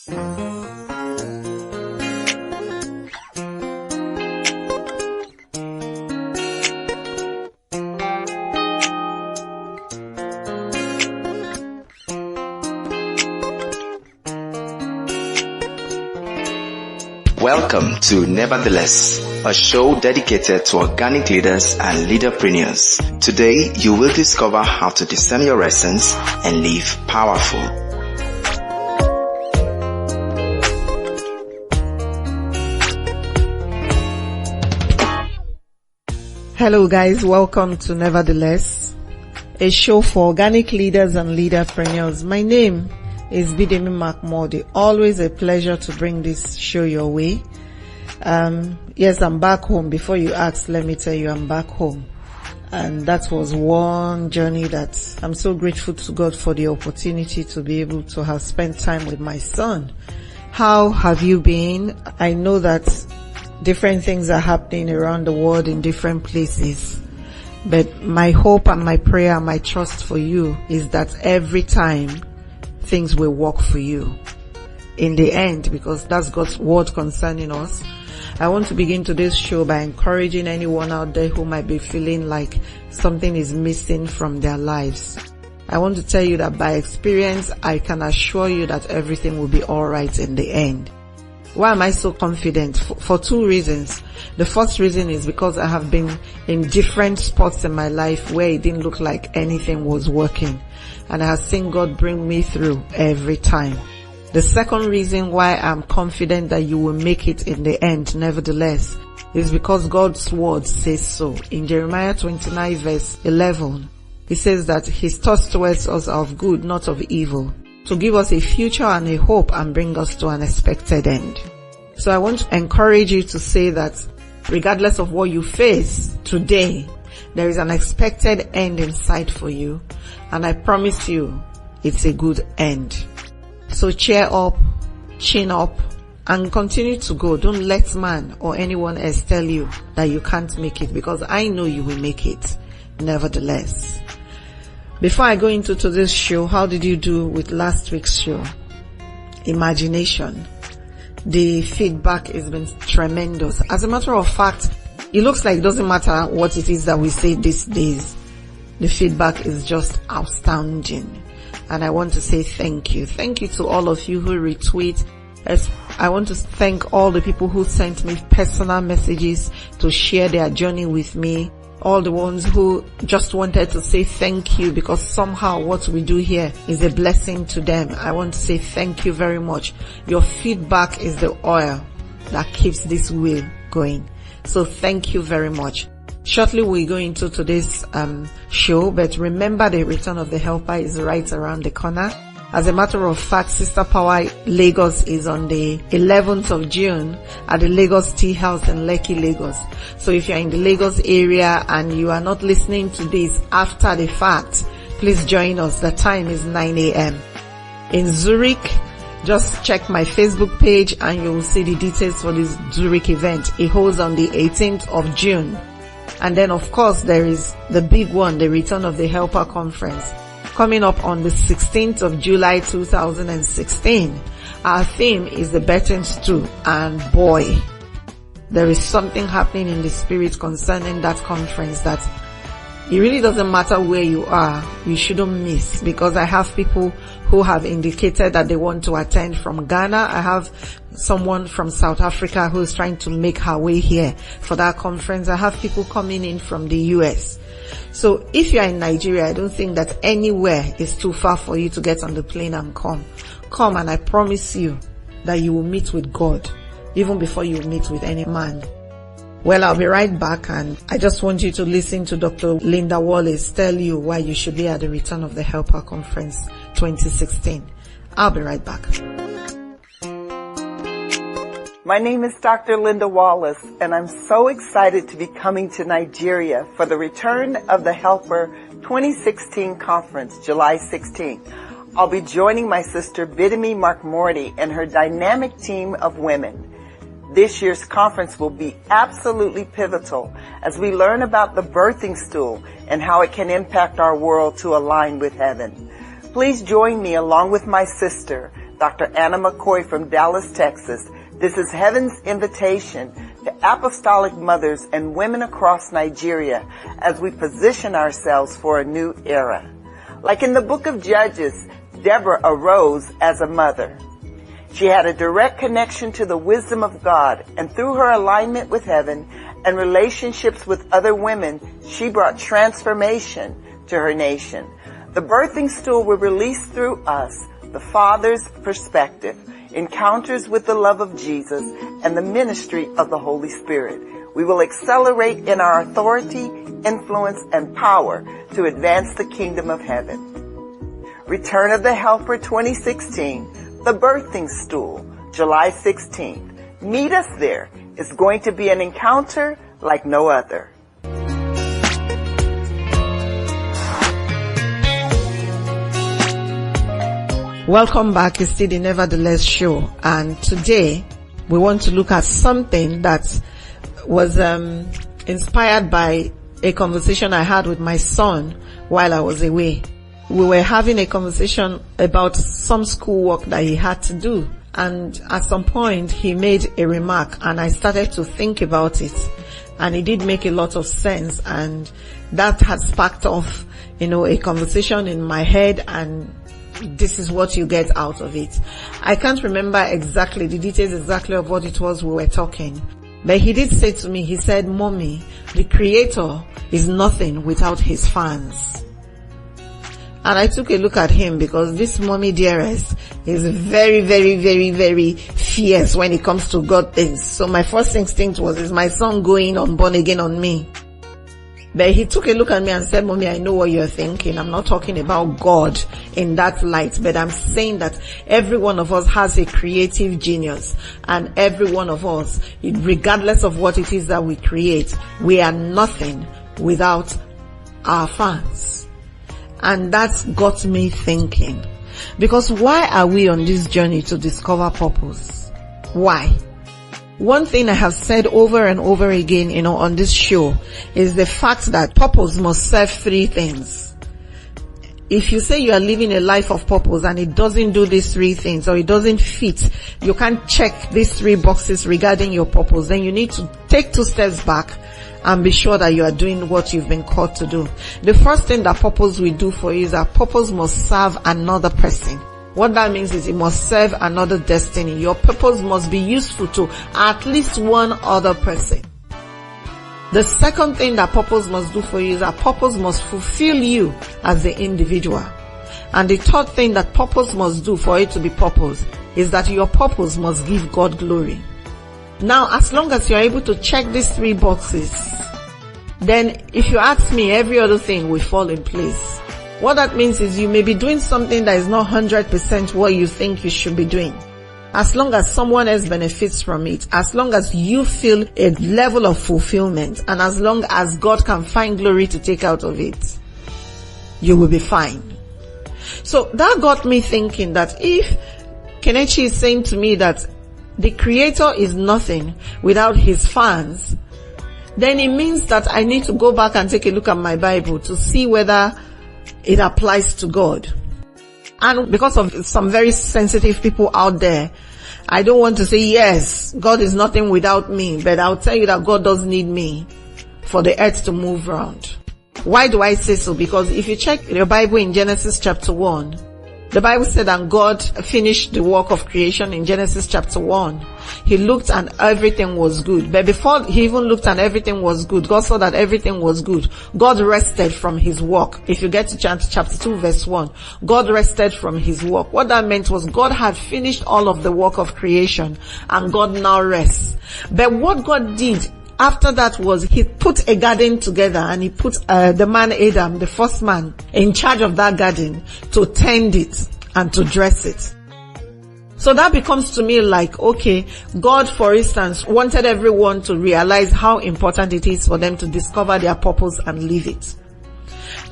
Welcome to Nevertheless, a show dedicated to organic leaders and leaderpreneurs. Today, you will discover how to discern your essence and live powerful. Hello guys, welcome to Nevertheless, a show for organic leaders and leaderpreneurs. My name is Bidemi Mark-Mordi. Always a pleasure to bring this show your way. Yes, I'm back home. Before you ask, let me tell you I'm back home. And that was one journey that I'm so grateful to God for the opportunity to be able to have spent time with my son. How have you been? I know that different things are happening around the world in different places. But my hope and my prayer and my trust for you is that every time things will work for you in the end, because that's God's word concerning us. I want to begin today's show by encouraging anyone out there who might be feeling like something is missing from their lives. I want to tell you that by experience, I can assure you that everything will be alright in the end. Why am I so confident? For two reasons. The first reason is because I have been in different spots in my life where it didn't look like anything was working. And I have seen God bring me through every time. The second reason why I'm confident that you will make it in the end, nevertheless, is because God's word says so. In Jeremiah 29 verse 11, He says that His thoughts towards us are of good, not of evil, to give us a future and a hope and bring us to an expected end. So I want to encourage you to say that regardless of what you face today, there is an expected end in sight for you. And I promise you, it's a good end. So cheer up, chin up, and continue to go. Don't let man or anyone else tell you that you can't make it, because I know you will make it, nevertheless. Before I go into today's show, how did you do with last week's show? Imagination. The feedback has been tremendous. As a matter of fact, it looks like it doesn't matter what it is that we say these days. The feedback is just outstanding. And I want to say thank you. Thank you to all of you who retweet. I want to thank all the people who sent me personal messages to share their journey with me. All the ones who just wanted to say thank you because somehow what we do here is a blessing to them. I want to say thank you very much. Your feedback is the oil that keeps this wheel going. So thank you very much. Shortly we go into today's show, but remember the return of the helper is right around the corner. As a matter of fact, Sister Power Lagos is on the 11th of June at the Lagos Tea House in Lekki, Lagos. So if you're in the Lagos area and you are not listening to this after the fact, please join us. The time is 9 a.m. In Zurich, just check my Facebook page and you will see the details for this Zurich event. It holds on the 18th of June. And then of course there is the big one, the Return of the Helper Conference, coming up on the 16th of July 2016. Our theme is the Betting Stew, and boy, there is something happening in the spirit concerning that conference that it really doesn't matter where you are, you shouldn't miss, because I have people who have indicated that they want to attend from Ghana. I have someone from South Africa who is trying to make her way here for that conference. I have people coming in from the US. So if you are in Nigeria, I don't think that anywhere is too far for you to get on the plane and come. Come, and I promise you that you will meet with God even before you meet with any man. Well, I'll be right back, and I just want you to listen to Dr. Linda Wallace tell you why you should be at the Return of the Helper Conference 2016. I'll be right back. My name is Dr. Linda Wallace, and I'm so excited to be coming to Nigeria for the Return of the Helper 2016 conference, July 16. I'll be joining my sister Bidemi Mark-Mordi and her dynamic team of women. This year's conference will be absolutely pivotal as we learn about the birthing stool and how it can impact our world to align with heaven. Please join me along with my sister, Dr. Anna McCoy from Dallas, Texas. This is Heaven's invitation to apostolic mothers and women across Nigeria as we position ourselves for a new era. Like in the book of Judges, Deborah arose as a mother. She had a direct connection to the wisdom of God, and through her alignment with heaven and relationships with other women, she brought transformation to her nation. The birthing stool will release through us the Father's perspective, encounters with the love of Jesus, and the ministry of the Holy Spirit. We will accelerate in our authority, influence, and power to advance the kingdom of heaven. Return of the Helper 2016, the birthing stool, July 16th. Meet us there. It's going to be an encounter like no other. Welcome back. It's still the Nevertheless show, and today we want to look at something that was inspired by a conversation I had with my son while I was away. We were having a conversation about some schoolwork that he had to do, and at some point he made a remark, and I started to think about it, and it did make a lot of sense, and that had sparked off, a conversation in my head, and this is what you get out of it. I can't remember exactly the details of what it was we were talking, but he did say to me, he said, "Mommy, the Creator is nothing without his fans." And I took a look at him, because this mommy dearest is very, very, very, very fierce when it comes to God things. So my first instinct was, is my son going on born again on me? But he took a look at me and said, "Mommy, I know what you're thinking. I'm not talking about God in that light, but I'm saying that every one of us has a creative genius, and every one of us, regardless of what it is that we create, we are nothing without our fans." And that's got me thinking, because why are we on this journey to discover purpose? Why? One thing I have said over and over again, on this show, is the fact that purpose must serve three things. If you say you are living a life of purpose and it doesn't do these three things, or it doesn't fit, you can't check these three boxes regarding your purpose, then you need to take 2 steps back and be sure that you are doing what you've been called to do. The first thing that purpose will do for you is that purpose must serve another person. What that means is it must serve another destiny. Your purpose must be useful to at least one other person. The second thing that purpose must do for you is that purpose must fulfill you as the individual. And the third thing that purpose must do for it to be purpose is that your purpose must give God glory. Now, as long as you're able to check these 3 boxes, then if you ask me, every other thing will fall in place. What that means is you may be doing something that is not 100% what you think you should be doing. As long as someone else benefits from it, as long as you feel a level of fulfillment, and as long as God can find glory to take out of it, you will be fine. So that got me thinking that if Kelechi is saying to me that the Creator is nothing without his fans, then it means that I need to go back and take a look at my Bible to see whether it applies to God. And because of some very sensitive people out there, I don't want to say, yes, God is nothing without me, but I'll tell you that God does need me for the earth to move around. Why do I say so? Because if you check your Bible in Genesis chapter 1, the Bible said that God finished the work of creation in Genesis chapter 1. He looked and everything was good. But before he even looked and everything was good, God saw that everything was good. God rested from his work. If you get to chapter 2 verse 1, God rested from his work. What that meant was God had finished all of the work of creation, and God now rests. But what God did after that was he put a garden together, and he put the man Adam, the first man, in charge of that garden to tend it and to dress it. So that becomes to me like, okay, God, for instance, wanted everyone to realize how important it is for them to discover their purpose and live it.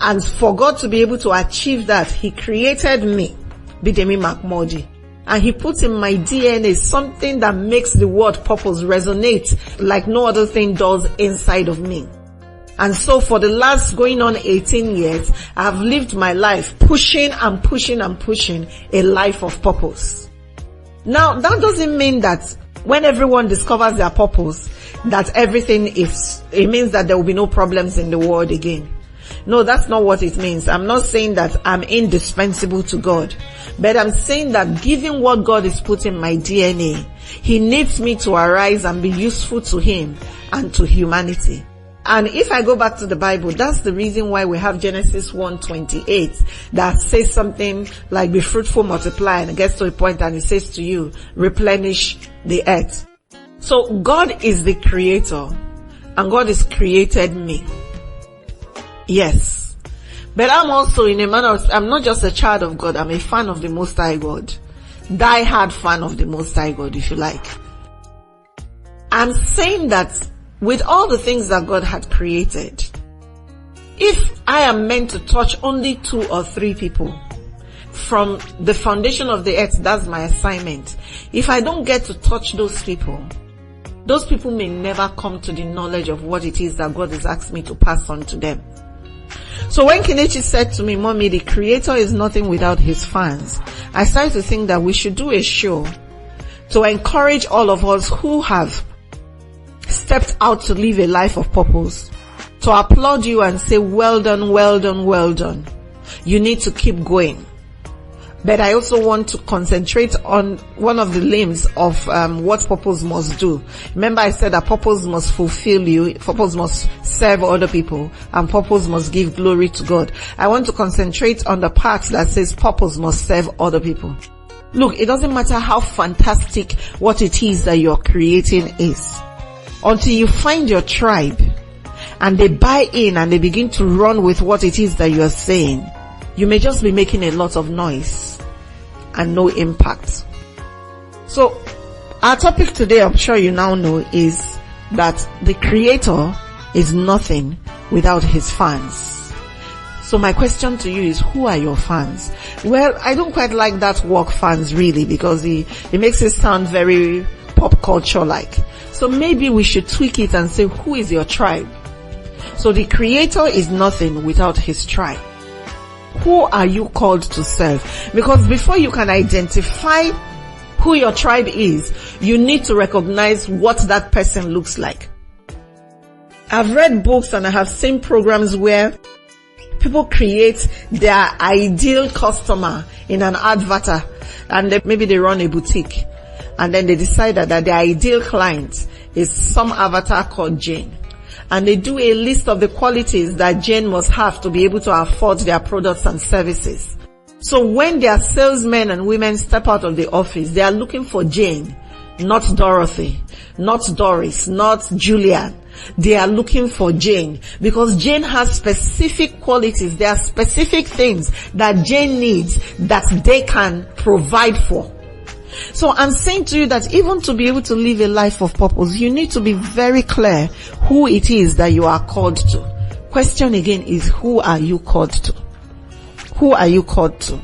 And for God to be able to achieve that, he created me, Bidemi Mark-Mordi. And he put in my DNA something that makes the word purpose resonate like no other thing does inside of me. And so for the last going on 18 years, I've lived my life pushing and pushing and pushing a life of purpose. Now, that doesn't mean that when everyone discovers their purpose, that it means that there will be no problems in the world again. No, that's not what it means. I'm not saying that I'm indispensable to God, but I'm saying that given what God has put in my DNA, He needs me to arise and be useful to Him and to humanity. And if I go back to the Bible, that's the reason why we have Genesis 1:28 that says something like, be fruitful, multiply, and it gets to a point and it says to you, replenish the earth. So God is the creator and God has created me. Yes. But I'm also I'm not just a child of God, I'm a fan of the Most High God. Die-hard fan of the Most High God, if you like. I'm saying that with all the things that God had created, if I am meant to touch only 2 or 3 people from the foundation of the earth, that's my assignment. If I don't get to touch those people may never come to the knowledge of what it is that God has asked me to pass on to them. So when Kelechi said to me, Mommy, the creator is nothing without his fans, I started to think that we should do a show to encourage all of us who have stepped out to live a life of purpose, to applaud you and say, well done, well done, well done. You need to keep going. But I also want to concentrate on one of the limbs of what purpose must do. Remember I said that purpose must fulfill you, purpose must serve other people, and purpose must give glory to God. I want to concentrate on the part that says purpose must serve other people. Look, it doesn't matter how fantastic what it is that you're creating is. Until you find your tribe and they buy in and they begin to run with what it is that you are saying, you may just be making a lot of noise and no impact. So our topic today, I'm sure you now know, is that the creator is nothing without his fans. So my question to you is, who are your fans? Well, I don't quite like that word fans really, because it makes it sound very pop culture like. So maybe we should tweak it and say, who is your tribe? So the creator is nothing without his tribe. Who are you called to serve? Because before you can identify who your tribe is, you need to recognize what that person looks like. I've read books and I have seen programs where people create their ideal customer in an avatar, and maybe they run a boutique, and then they decide that their ideal client is some avatar called Jane. And they do a list of the qualities that Jane must have to be able to afford their products and services. So when their salesmen and women step out of the office, they are looking for Jane, not Dorothy, not Doris, not Julian. They are looking for Jane because Jane has specific qualities. There are specific things that Jane needs that they can provide for. So I'm saying to you that even to be able to live a life of purpose, you need to be very clear who it is that you are called to. Question again is, who are you called to? Who are you called to?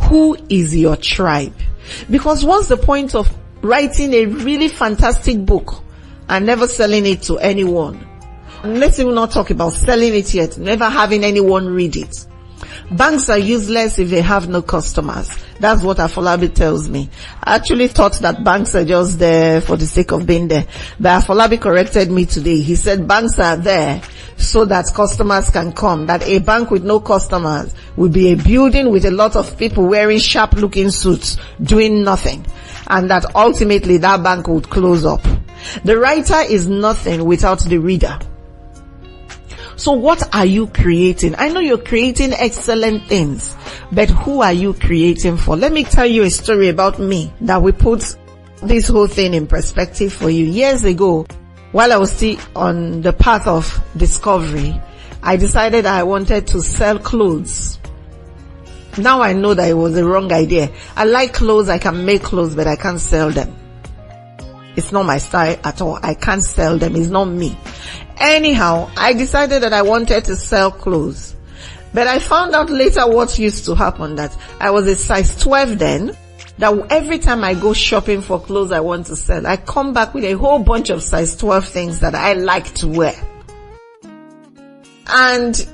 Who is your tribe? Because what's the point of writing a really fantastic book and never selling it to anyone? Let's even not talk about selling it yet, never having anyone read it. Banks are useless if they have no customers. That's what Afolabi tells me. I actually thought that banks are just there for the sake of being there. But Afolabi corrected me today. He said banks are there so that customers can come. That a bank with no customers would be a building with a lot of people wearing sharp looking suits doing nothing. And that ultimately that bank would close up. The writer is nothing without the reader. So what are you creating? I know you're creating excellent things, but who are you creating for? Let me tell you a story about me that will put this whole thing in perspective for you. Years ago, while I was still on the path of discovery, I decided I wanted to sell clothes. Now I know that it was the wrong idea. I like clothes, I can make clothes, but I can't sell them. It's not my style at all. I can't sell them. It's not me. Anyhow, I decided that I wanted to sell clothes. But I found out later what used to happen, that I was a size 12 then, that every time I go shopping for clothes I want to sell, I come back with a whole bunch of size 12 things that I like to wear. And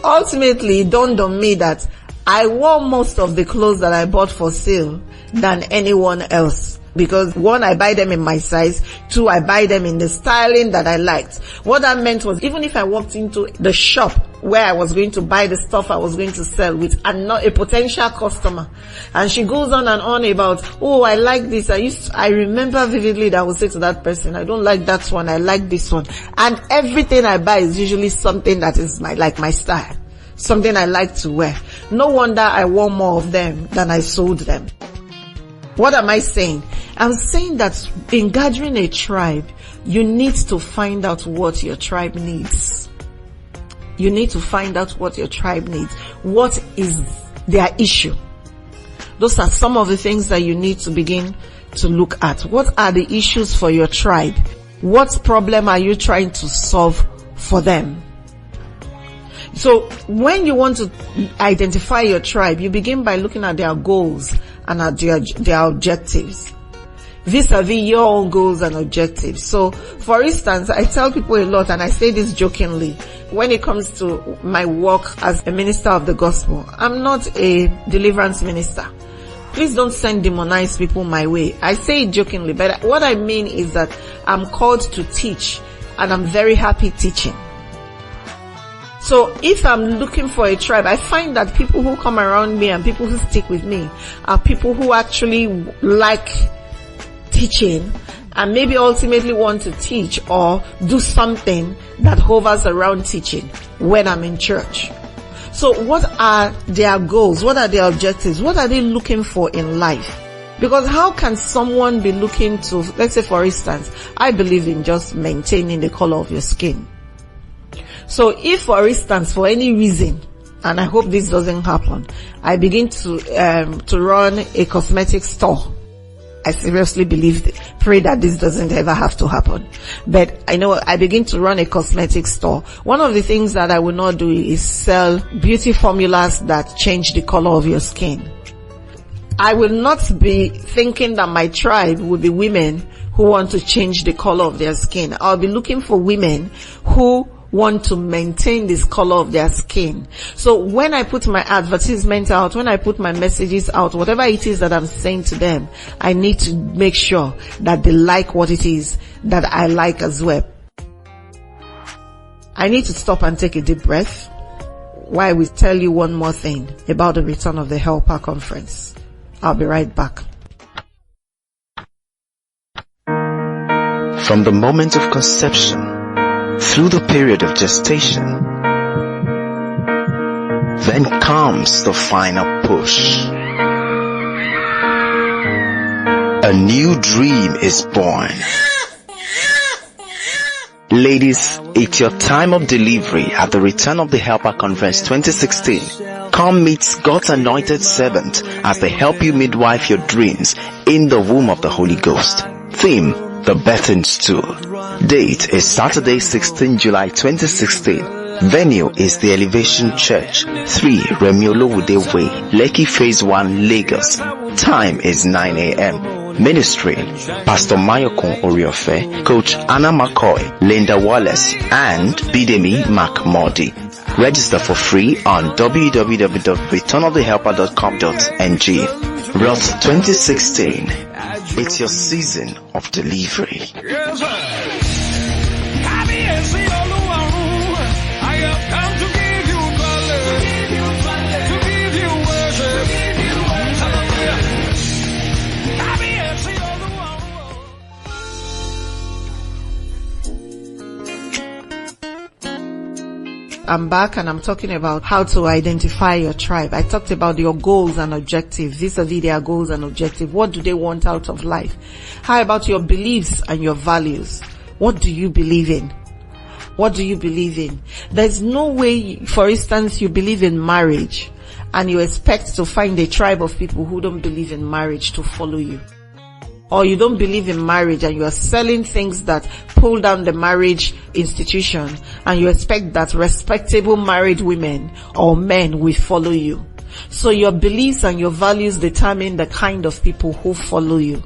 ultimately it dawned on me that I wore most of the clothes that I bought for sale than anyone else. Because 1, I buy them in my size. 2, I buy them in the styling that I liked. What that meant was, even if I walked into the shop where I was going to buy the stuff I was going to sell with a potential customer, and she goes on and on about, oh, I like this. I remember vividly that I would say to that person, I don't like that one, I like this one. And everything I buy is usually something that is my style. Something I like to wear. No wonder I wore more of them than I sold them. What am I saying? I'm saying that in gathering a tribe, you need to find out what your tribe needs. You need to find out what your tribe needs. What is their issue? Those are some of the things that you need to begin to look at. What are the issues for your tribe? What problem are you trying to solve for them? So when you want to identify your tribe, you begin by looking at their goals and at their objectives, vis-a-vis your own goals and objectives. So, for instance, I tell people a lot, and I say this jokingly, when it comes to my work as a minister of the gospel, I'm not a deliverance minister. Please don't send demonized people my way. I say it jokingly, but what I mean is that I'm called to teach, and I'm very happy teaching. So if I'm looking for a tribe, I find that people who come around me and people who stick with me are people who actually like teaching and maybe ultimately want to teach or do something that hovers around teaching when I'm in church. So what are their goals? What are their objectives? What are they looking for in life? Because how can someone be looking to, let's say for instance, I believe in just maintaining the color of your skin. So if, for instance, for any reason, and I hope this doesn't happen, I begin to run a cosmetic store. I seriously pray that this doesn't ever have to happen. But I know I begin to run a cosmetic store. One of the things that I will not do is sell beauty formulas that change the color of your skin. I will not be thinking that my tribe will be women who want to change the color of their skin. I'll be looking for women who want to maintain this color of their skin. So when I put my advertisement out, when I put my messages out, whatever it is that I'm saying to them, I need to make sure that they like what it is that I like as well. I need to stop and take a deep breath while I will tell you one more thing about the Return of the Helper conference. I'll be right back. From the moment of conception through the period of gestation, then comes the final push. A new dream is born. Ladies, it's your time of delivery at the Return of the Helper Conference 2016. Come meet God's anointed servant as they help you midwife your dreams in the womb of the Holy Ghost. Theme: the birthing stool. Date is Saturday, 16 July 2016. Venue is the Elevation Church, 3 Remiolo Wude Way, Lekki Phase 1, Lagos. Time is 9 a.m. Ministry: Pastor Mayokun Oriofe, Coach Anna McCoy, Linda Wallace, and Bidemi Mark-Mordi. Register for free on www.returnofthehelper.com.ng. Roth 2016. It's your season of delivery. I'm back and I'm talking about how to identify your tribe. I talked about your goals and objectives, vis-a-vis their goals and objectives. What do they want out of life? How about your beliefs and your values? What do you believe in? What do you believe in? There's no way, for instance, you believe in marriage and you expect to find a tribe of people who don't believe in marriage to follow you. Or you don't believe in marriage and you are selling things that pull down the marriage institution, and you expect that respectable married women or men will follow you. So your beliefs and your values determine the kind of people who follow you.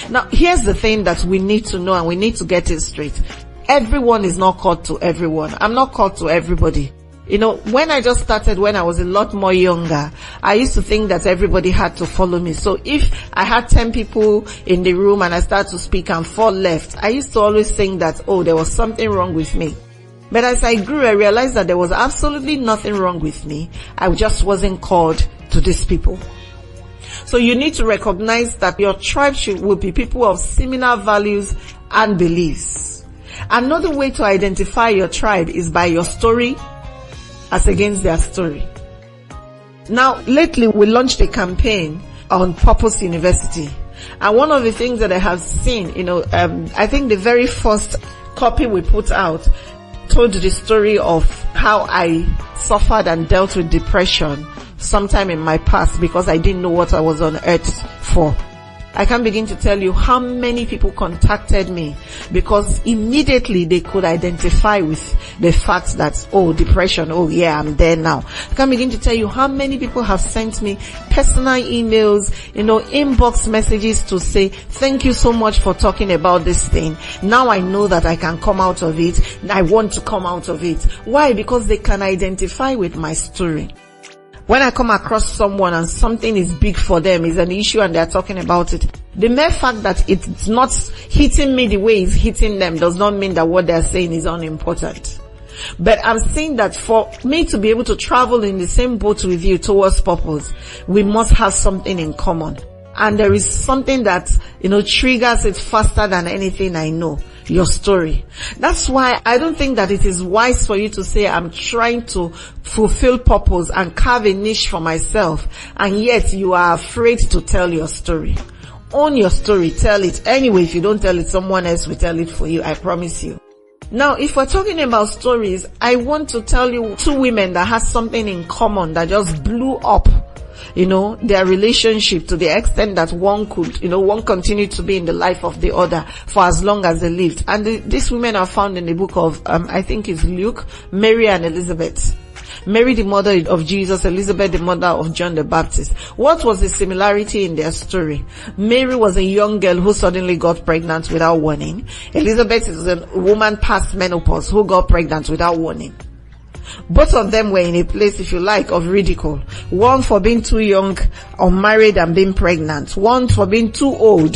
Now, here's the thing that we need to know, and we need to get it straight. Everyone is not called to everyone. I'm not called to everybody. You know, when I just started, when I was a lot more younger, I used to think that everybody had to follow me. So if I had 10 people in the room and I started to speak and 4 left, I used to always think that, oh, there was something wrong with me. But as I grew, I realized that there was absolutely nothing wrong with me. I just wasn't called to these people. So you need to recognize that your tribe will be people of similar values and beliefs. Another way to identify your tribe is by your story as against their story. Now, lately we launched a campaign on Purpose University. And one of the things that I have seen, I think the very first copy we put out told the story of how I suffered and dealt with depression sometime in my past because I didn't know what I was on earth for. I can't begin to tell you how many people contacted me because immediately they could identify with the fact that, oh, depression, oh yeah, I'm there now. I can't begin to tell you how many people have sent me personal emails, inbox messages to say, thank you so much for talking about this thing. Now I know that I can come out of it. I want to come out of it. Why? Because they can identify with my story. When I come across someone and something is big for them, is an issue and they're talking about it, the mere fact that it's not hitting me the way it's hitting them does not mean that what they're saying is unimportant. But I'm saying that for me to be able to travel in the same boat with you towards purpose, we must have something in common. And there is something that, triggers it faster than anything I know. Your story. That's why I don't think that it is wise for you to say, I'm trying to fulfill purpose and carve a niche for myself, and yet you are afraid to tell your story. Own your story. Tell it. Anyway, if you don't tell it, someone else will tell it for you. I promise you. Now, if we're talking about stories, I want to tell you 2 women that has something in common that just blew up. Their relationship to the extent that one continued to be in the life of the other for as long as they lived. And these women are found in the book of, I think it's Luke, Mary and Elizabeth. Mary, the mother of Jesus, Elizabeth, the mother of John the Baptist. What was the similarity in their story? Mary was a young girl who suddenly got pregnant without warning. Elizabeth is a woman past menopause who got pregnant without warning. Both of them were in a place, if you like, of ridicule. One for being too young, unmarried and being pregnant. One for being too old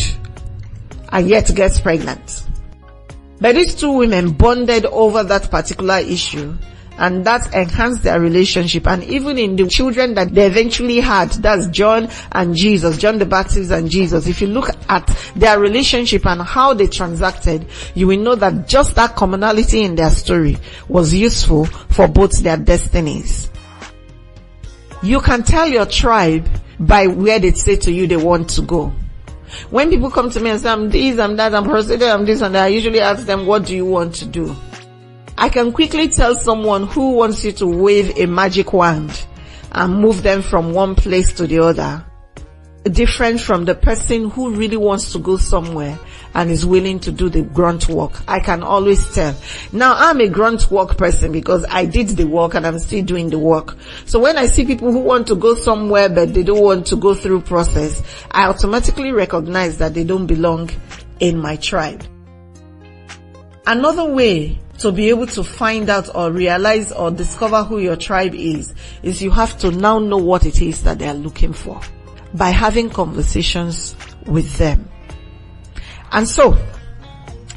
and yet gets pregnant. But these 2 women bonded over that particular issue, and that enhanced their relationship. And even in the children that they eventually had, that's John and Jesus, John the Baptist and Jesus, if you look at their relationship and how they transacted, you will know that just that commonality in their story was useful for both their destinies. You can tell your tribe by where they say to you they want to go. When people come to me and say, I'm this, I'm that, I'm president, I'm this and that, I usually ask them, what do you want to do? I can quickly tell someone who wants you to wave a magic wand and move them from one place to the other, different from the person who really wants to go somewhere and is willing to do the grunt work. I can always tell. Now, I'm a grunt work person because I did the work and I'm still doing the work. So when I see people who want to go somewhere but they don't want to go through process, I automatically recognize that they don't belong in my tribe. Another way to be able to find out or realize or discover who your tribe is you have to now know what it is that they are looking for by having conversations with them. And so,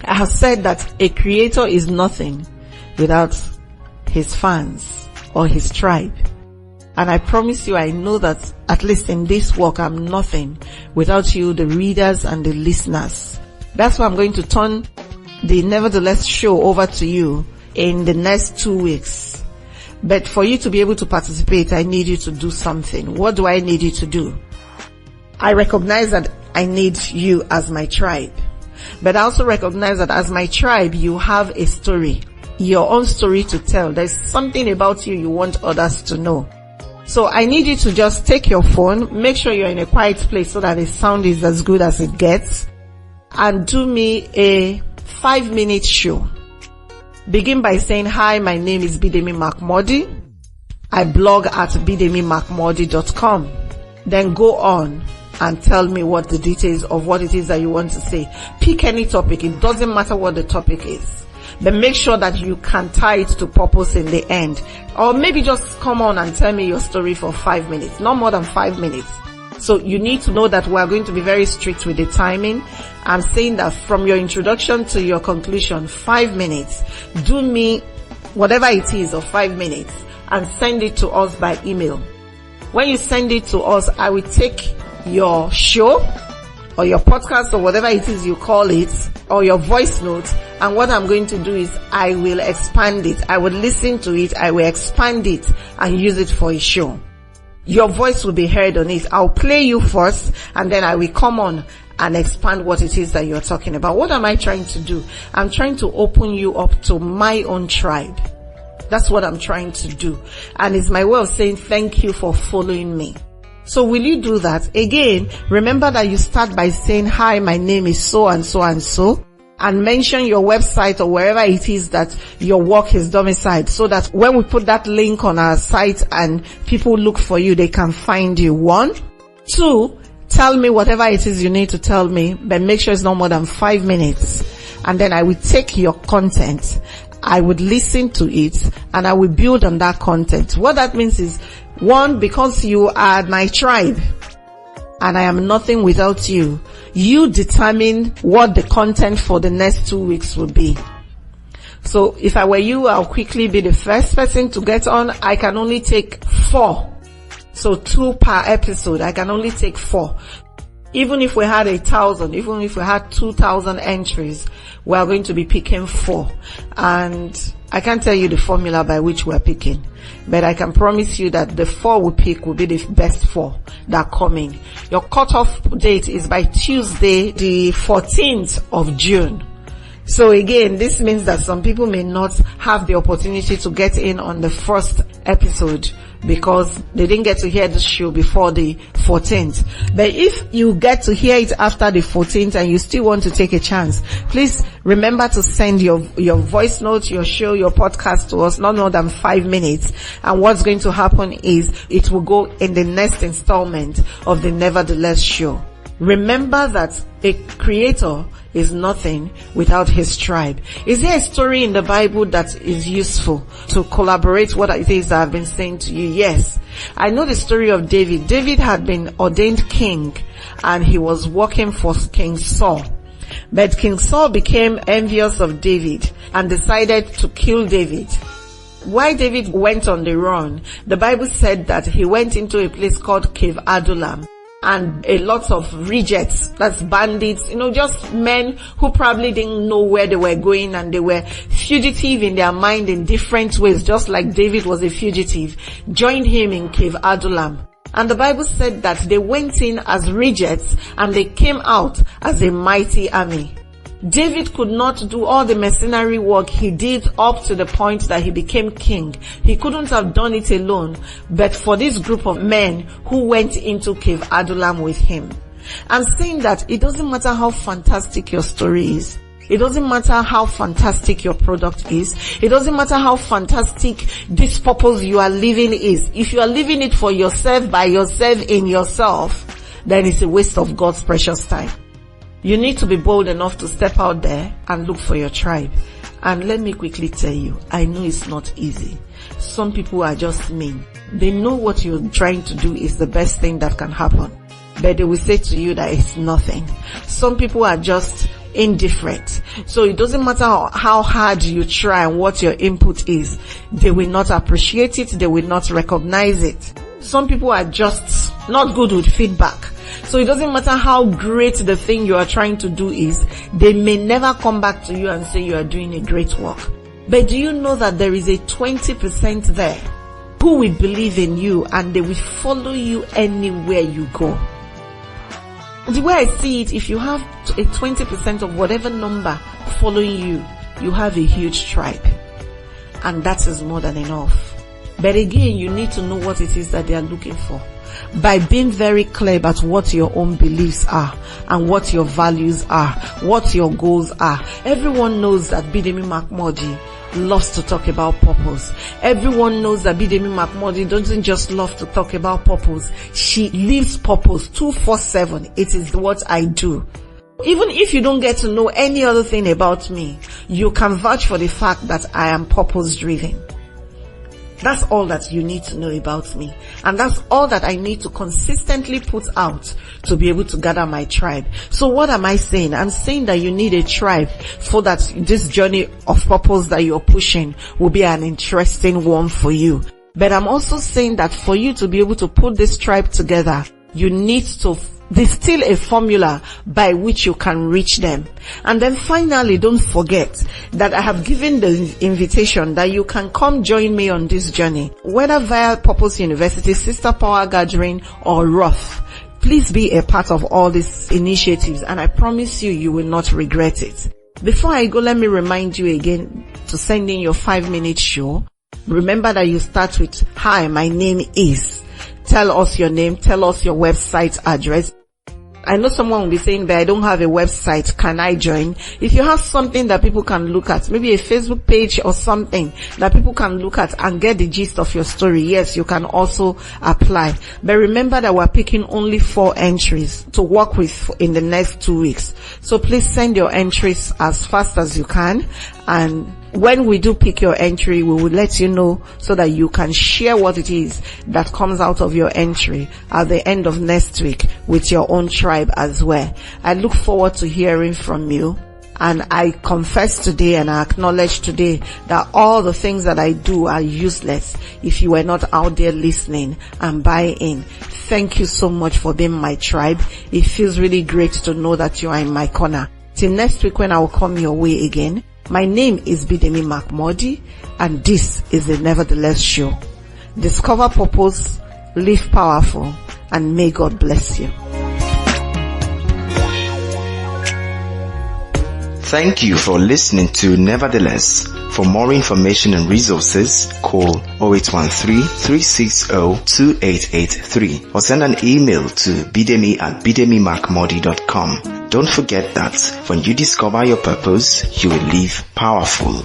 I have said that a creator is nothing without his fans or his tribe. And I promise you, I know that at least in this work, I'm nothing without you, the readers and the listeners. That's why I'm going to turn the Nevertheless show over to you in the next 2 weeks. But for you to be able to participate, I need you to do something. What do I need you to do? I recognize that I need you as my tribe. But I also recognize that as my tribe, you have a story, your own story to tell. There's something about you want others to know. So I need you to just take your phone, make sure you're in a quiet place so that the sound is as good as it gets, and do me a 5-minute show. Begin by saying, hi, my name is Bidemi Mark-Mordi. I blog at bidemimarkmordi.com. Then go on and tell me what the details of what it is that you want to say. Pick any topic. It doesn't matter what the topic is. but make sure that you can tie it to purpose in the end. Or maybe just come on and tell me your story for 5 minutes, not more than 5 minutes. So you need to know that we are going to be very strict with the timing. I'm saying that from your introduction to your conclusion, 5 minutes. Do me whatever it is of 5 minutes and send it to us by email. When you send it to us, I will take your show or your podcast or whatever it is you call it, or your voice note, and what I'm going to do is I will expand it. I will listen to it, I will expand it and use it for a show. Your voice will be heard on it. I'll play you first and then I will come on and expand what it is that you're talking about. What am I trying to do? I'm trying to open you up to my own tribe. That's what I'm trying to do. And it's my way of saying thank you for following me. So will you do that? Again, remember that you start by saying, hi, my name is so and so and so, and mention your website or wherever it is that your work is domiciled, so that when we put that link on our site and people look for you, they can find you. 1. 2, tell me whatever it is you need to tell me, but make sure it's not more than 5 minutes. And then I will take your content, I would listen to it, and I will build on that content. What that means is, 1, because you are my tribe and I am nothing without you, you determine what the content for the next 2 weeks will be. So if I were you, I'll quickly be the first person to get on. I can only take 4. So 2 per episode. I can only take 4. Even if we had 1,000, even if we had 2,000 entries, we are going to be picking 4. And I can't tell you the formula by which we're picking, but I can promise you that the 4 we pick will be the best 4 that come in. Your cutoff date is by Tuesday, the 14th of June. So again, this means that some people may not have the opportunity to get in on the first episode because they didn't get to hear the show before the 14th. But if you get to hear it after the 14th and you still want to take a chance, please remember to send your voice note, your show, your podcast to us, not more than 5 minutes. And what's going to happen is it will go in the next installment of the Nevertheless show. Remember that a creator is nothing without his tribe. Is there a story in the Bible that is useful to collaborate what it is I've been saying to you? Yes. I know the story of David. David had been ordained king and he was working for King Saul. But King Saul became envious of David and decided to kill David. While David went on the run, the Bible said that he went into a place called Cave Adullam. And a lot of rejects, that's bandits, just men who probably didn't know where they were going and they were fugitive in their mind in different ways, just like David was a fugitive, joined him in Cave Adullam. And the Bible said that they went in as rejects and they came out as a mighty army. David could not do all the mercenary work he did up to the point that he became king. He couldn't have done it alone, but for this group of men who went into Cave Adullam with him. I'm saying that it doesn't matter how fantastic your story is. It doesn't matter how fantastic your product is. It doesn't matter how fantastic this purpose you are living is. If you are living it for yourself, by yourself, in yourself, then it's a waste of God's precious time. You need to be bold enough to step out there and look for your tribe. And let me quickly tell you, I know it's not easy. Some people are just mean. They know what you're trying to do is the best thing that can happen, but they will say to you that it's nothing. Some people are just indifferent. So it doesn't matter how hard you try and what your input is, they will not appreciate it, they will not recognize it. Some people are just not good with feedback. So it doesn't matter how great the thing you are trying to do is, they may never come back to you and say you are doing a great work. But do you know that there is a 20% there who will believe in you and they will follow you anywhere you go? The way I see it, if you have a 20% of whatever number following you, you have a huge tribe. And that is more than enough. But again, you need to know what it is that they are looking for, by being very clear about what your own beliefs are and what your values are, what your goals are. Everyone knows that Bidemi Mark-Mordi loves to talk about purpose. Everyone knows that Bidemi Mark-Mordi doesn't just love to talk about purpose. She lives purpose 24/7. It is what I do. Even if you don't get to know any other thing about me, you can vouch for the fact that I am purpose driven. That's all that you need to know about me. And that's all that I need to consistently put out to be able to gather my tribe. So what am I saying? I'm saying that you need a tribe so that this journey of purpose that you're pushing will be an interesting one for you. But I'm also saying that for you to be able to put this tribe together, you need to distill a formula by which you can reach them. And then finally, don't forget that I have given the invitation that you can come join me on this journey, whether via Purpose University, Sister Power Gathering, or Roth. Please be a part of all these initiatives, and I promise you, you will not regret it. Before I go, let me remind you again to send in your 5-minute show. Remember that you start with, hi, my name is. Tell us your name, tell us your website address. I know someone will be saying that I don't have a website, can I join? If you have something that people can look at, maybe a Facebook page or something that people can look at and get the gist of your story, yes, you can also apply. But remember that we're picking only 4 entries to work with in the next 2 weeks. So please send your entries as fast as you can, and when we do pick your entry, we will let you know so that you can share what it is that comes out of your entry at the end of next week with your own tribe as well. I look forward to hearing from you. And I confess today and I acknowledge today that all the things that I do are useless if you were not out there listening and buying in. Thank you so much for being my tribe. It feels really great to know that you are in my corner. Till next week when I will come your way again. My name is Bidemi Mark-Mordi, and this is the Nevertheless Show. Discover purpose, live powerful, and may God bless you. Thank you for listening to Nevertheless. For more information and resources, call 0813-360-2883 or send an email to bidemi@bidemimarkmordi.com. Don't forget that when you discover your purpose, you will live powerful.